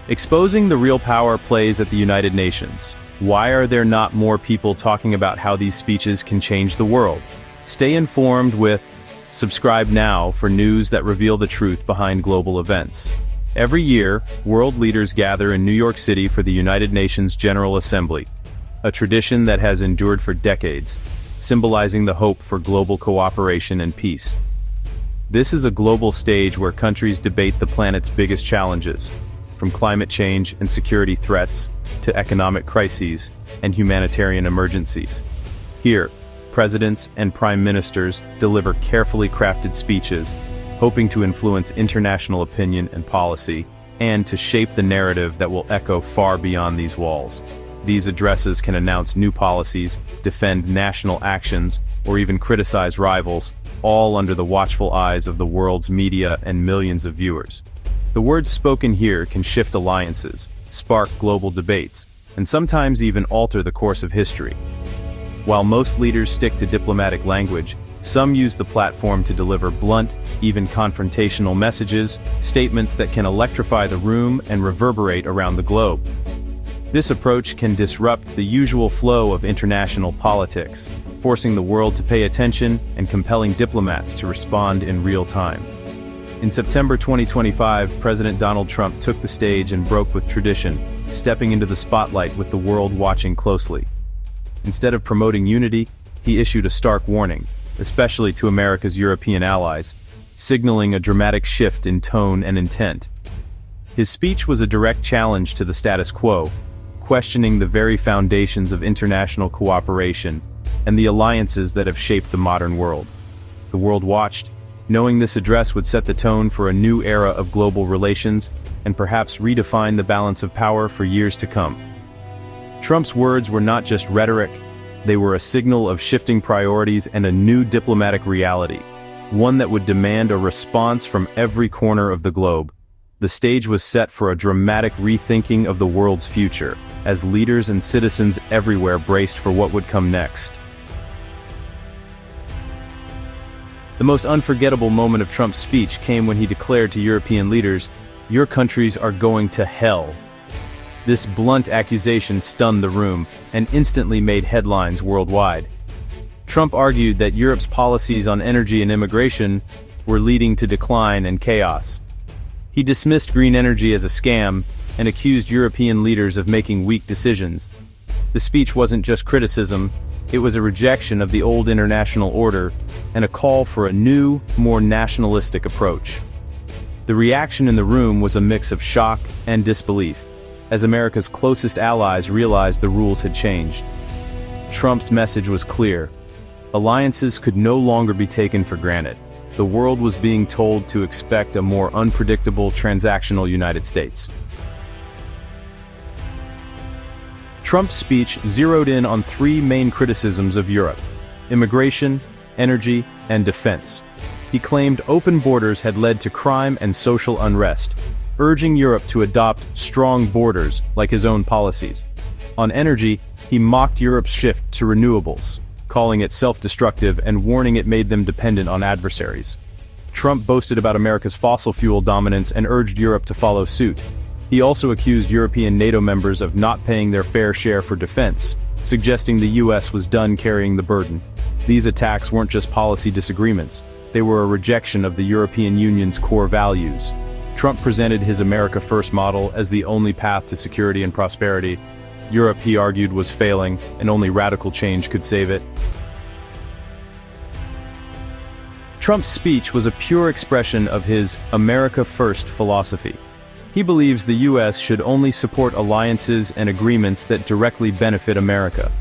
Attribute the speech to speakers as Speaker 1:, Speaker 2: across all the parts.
Speaker 1: Exposing the real power plays at the United Nations. Why are there not more people talking about how these speeches can change the world? Stay informed with Subscribe now for news that reveal the truth behind global events. Every year, world leaders gather in New York City for the United Nations General Assembly, a tradition that has endured for decades, symbolizing the hope for global cooperation and peace. This is a global stage where countries debate the planet's biggest challenges, from climate change and security threats to economic crises and humanitarian emergencies. Here, presidents and prime ministers deliver carefully crafted speeches, hoping to influence international opinion and policy, and to shape the narrative that will echo far beyond these walls. These addresses can announce new policies, defend national actions, or even criticize rivals, all under the watchful eyes of the world's media and millions of viewers. The words spoken here can shift alliances, spark global debates, and sometimes even alter the course of history. While most leaders stick to diplomatic language, some use the platform to deliver blunt, even confrontational messages, statements that can electrify the room and reverberate around the globe. This approach can disrupt the usual flow of international politics, forcing the world to pay attention and compelling diplomats to respond in real time. In September 2025, President Donald Trump took the stage and broke with tradition, stepping into the spotlight with the world watching closely. Instead of promoting unity, he issued a stark warning, especially to America's European allies, signaling a dramatic shift in tone and intent. His speech was a direct challenge to the status quo, questioning the very foundations of international cooperation and the alliances that have shaped the modern world. The world watched, knowing this address would set the tone for a new era of global relations and perhaps redefine the balance of power for years to come. Trump's words were not just rhetoric, they were a signal of shifting priorities and a new diplomatic reality, one that would demand a response from every corner of the globe. The stage was set for a dramatic rethinking of the world's future, as leaders and citizens everywhere braced for what would come next. The most unforgettable moment of Trump's speech came when he declared to European leaders, "Your countries are going to hell." This blunt accusation stunned the room and instantly made headlines worldwide. Trump argued that Europe's policies on energy and immigration were leading to decline and chaos. He dismissed green energy as a scam and accused European leaders of making weak decisions. The speech wasn't just criticism, it was a rejection of the old international order and a call for a new, more nationalistic approach. The reaction in the room was a mix of shock and disbelief, as America's closest allies realized the rules had changed. Trump's message was clear. Alliances could no longer be taken for granted. The world was being told to expect a more unpredictable, transactional United States. Trump's speech zeroed in on three main criticisms of Europe: immigration, energy, and defense. He claimed open borders had led to crime and social unrest, urging Europe to adopt strong borders like his own policies. On energy, he mocked Europe's shift to renewables, calling it self-destructive and warning it made them dependent on adversaries. Trump boasted about America's fossil fuel dominance and urged Europe to follow suit. He also accused European NATO members of not paying their fair share for defense, suggesting the US was done carrying the burden. These attacks weren't just policy disagreements, they were a rejection of the European Union's core values. Trump presented his America First model as the only path to security and prosperity. Europe, he argued, was failing, and only radical change could save it. Trump's speech was a pure expression of his America First philosophy. He believes the US should only support alliances and agreements that directly benefit America.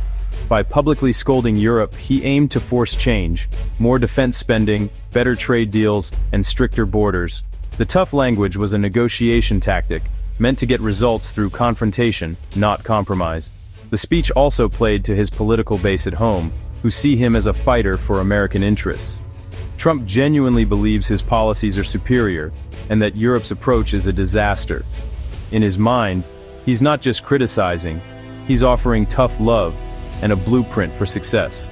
Speaker 1: By publicly scolding Europe, he aimed to force change: more defense spending, better trade deals, and stricter borders. The tough language was a negotiation tactic, meant to get results through confrontation, not compromise. The speech also played to his political base at home, who see him as a fighter for American interests. Trump genuinely believes his policies are superior, and that Europe's approach is a disaster. In his mind, he's not just criticizing, he's offering tough love and a blueprint for success.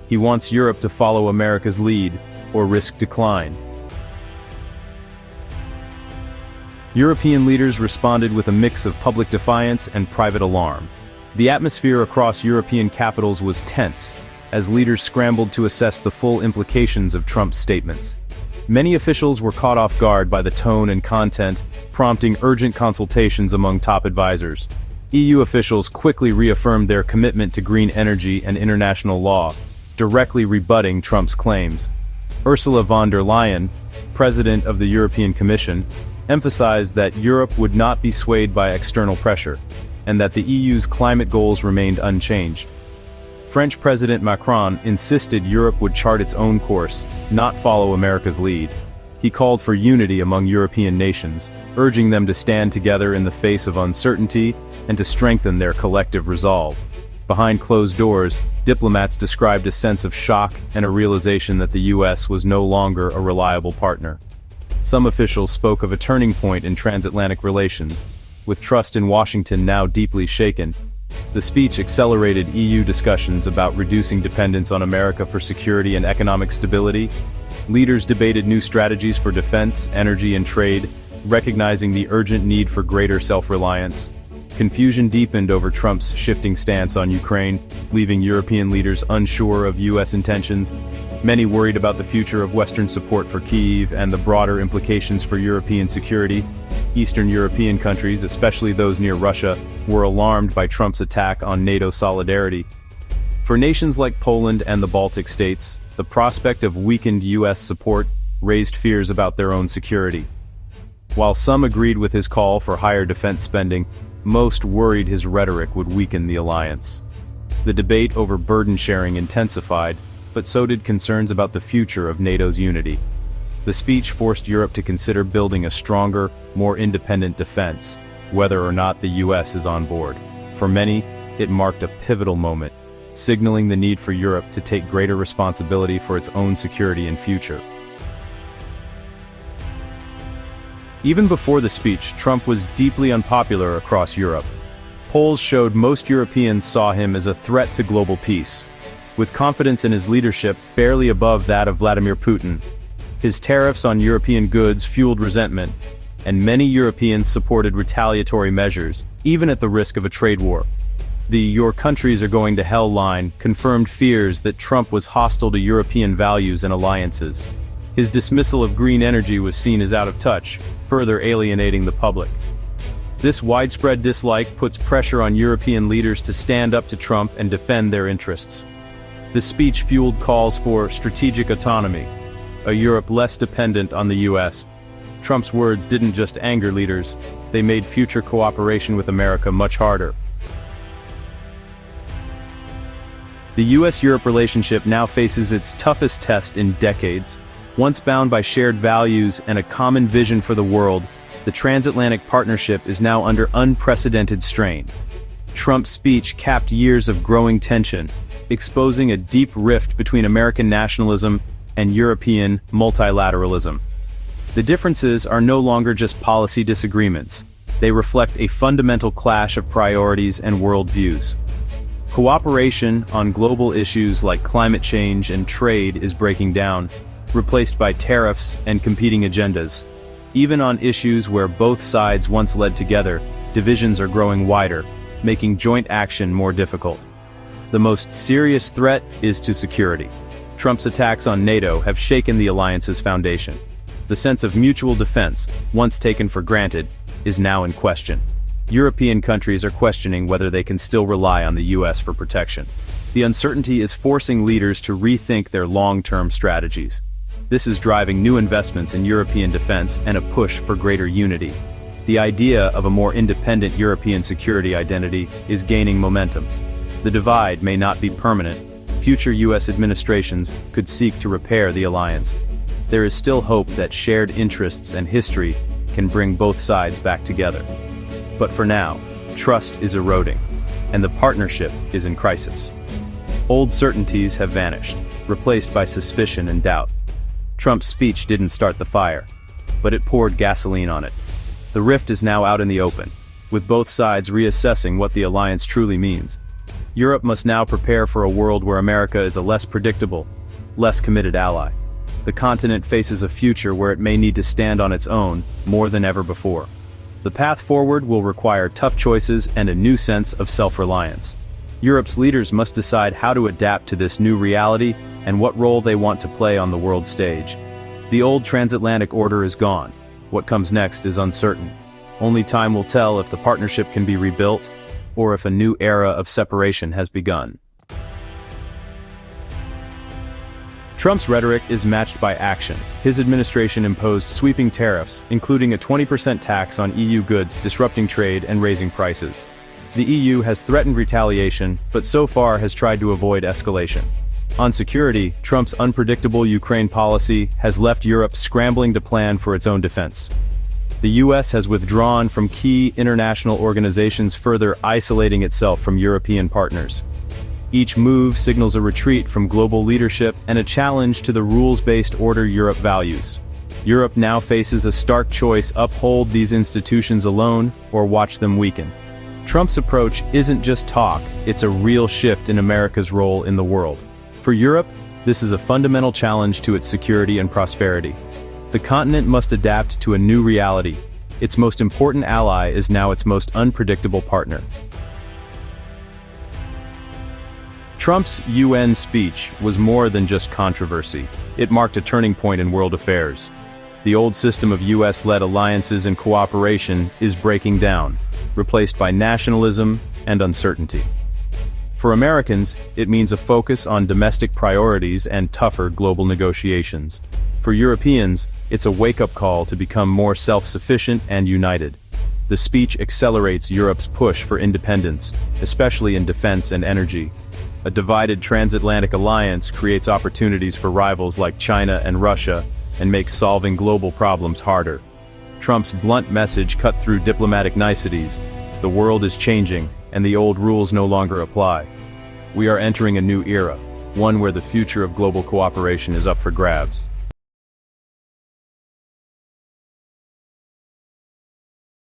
Speaker 1: He wants Europe to follow America's lead, or risk decline. European leaders responded with a mix of public defiance and private alarm. The atmosphere across European capitals was tense, as leaders scrambled to assess the full implications of Trump's statements. Many officials were caught off guard by the tone and content, prompting urgent consultations among top advisors. EU officials quickly reaffirmed their commitment to green energy and international law, directly rebutting Trump's claims. Ursula von der Leyen, president of the European Commission, emphasized that Europe would not be swayed by external pressure, and that the EU's climate goals remained unchanged. French President Macron insisted Europe would chart its own course, not follow America's lead. He called for unity among European nations, urging them to stand together in the face of uncertainty and to strengthen their collective resolve. Behind closed doors, diplomats described a sense of shock and a realization that the US was no longer a reliable partner. Some officials spoke of a turning point in transatlantic relations, with trust in Washington now deeply shaken. The speech accelerated EU discussions about reducing dependence on America for security and economic stability. Leaders debated new strategies for defense, energy, and trade, recognizing the urgent need for greater self-reliance. Confusion deepened over Trump's shifting stance on Ukraine, leaving European leaders unsure of US intentions. Many worried about the future of Western support for Kyiv and the broader implications for European security. Eastern European countries, especially those near Russia, were alarmed by Trump's attack on NATO solidarity. For nations like Poland and the Baltic states, the prospect of weakened US support raised fears about their own security. While some agreed with his call for higher defense spending, most worried his rhetoric would weaken the alliance. The debate over burden sharing intensified, but so did concerns about the future of NATO's unity. The speech forced Europe to consider building a stronger, more independent defense, whether or not the US is on board. For many, it marked a pivotal moment, signaling the need for Europe to take greater responsibility for its own security and future. Even before the speech, Trump was deeply unpopular across Europe. Polls showed most Europeans saw him as a threat to global peace. With confidence in his leadership barely above that of Vladimir Putin, his tariffs on European goods fueled resentment, and many Europeans supported retaliatory measures, even at the risk of a trade war. The "your countries are going to hell" line confirmed fears that Trump was hostile to European values and alliances. His dismissal of green energy was seen as out of touch, further alienating the public. This widespread dislike puts pressure on European leaders to stand up to Trump and defend their interests. The speech fueled calls for strategic autonomy, a Europe less dependent on the US. Trump's words didn't just anger leaders, they made future cooperation with America much harder. The US-Europe relationship now faces its toughest test in decades. Once bound by shared values and a common vision for the world, the transatlantic partnership is now under unprecedented strain. Trump's speech capped years of growing tension, exposing a deep rift between American nationalism and European multilateralism. The differences are no longer just policy disagreements. They reflect a fundamental clash of priorities and worldviews. Cooperation on global issues like climate change and trade is breaking down, replaced by tariffs and competing agendas. Even on issues where both sides once led together, divisions are growing wider, making joint action more difficult. The most serious threat is to security. Trump's attacks on NATO have shaken the alliance's foundation. The sense of mutual defense, once taken for granted, is now in question. European countries are questioning whether they can still rely on the US for protection. The uncertainty is forcing leaders to rethink their long-term strategies. This is driving new investments in European defense and a push for greater unity. The idea of a more independent European security identity is gaining momentum. The divide may not be permanent. Future US administrations could seek to repair the alliance. There is still hope that shared interests and history can bring both sides back together. But for now, trust is eroding, and the partnership is in crisis. Old certainties have vanished, replaced by suspicion and doubt. Trump's speech didn't start the fire, but it poured gasoline on it. The rift is now out in the open, with both sides reassessing what the alliance truly means. Europe must now prepare for a world where America is a less predictable, less committed ally. The continent faces a future where it may need to stand on its own more than ever before. The path forward will require tough choices and a new sense of self-reliance. Europe's leaders must decide how to adapt to this new reality and what role they want to play on the world stage. The old transatlantic order is gone. What comes next is uncertain. Only time will tell if the partnership can be rebuilt, or if a new era of separation has begun. Trump's rhetoric is matched by action. His administration imposed sweeping tariffs, including a 20% tax on EU goods, disrupting trade and raising prices. The EU has threatened retaliation, but so far has tried to avoid escalation. On security, Trump's unpredictable Ukraine policy has left Europe scrambling to plan for its own defense. The US has withdrawn from key international organizations, further isolating itself from European partners. Each move signals a retreat from global leadership and a challenge to the rules-based order Europe values. Europe now faces a stark choice: uphold these institutions alone or watch them weaken. Trump's approach isn't just talk, it's a real shift in America's role in the world. For Europe, this is a fundamental challenge to its security and prosperity. The continent must adapt to a new reality. Its most important ally is now its most unpredictable partner. Trump's UN speech was more than just controversy. It marked a turning point in world affairs. The old system of US-led alliances and cooperation is breaking down, replaced by nationalism and uncertainty. For Americans, it means a focus on domestic priorities and tougher global negotiations. For Europeans, it's a wake-up call to become more self-sufficient and united. The speech accelerates Europe's push for independence, especially in defense and energy. A divided transatlantic alliance creates opportunities for rivals like China and Russia and makes solving global problems harder. Trump's blunt message cut through diplomatic niceties. The world is changing, and the old rules no longer apply. We are entering a new era, one where the future of global cooperation is up for grabs.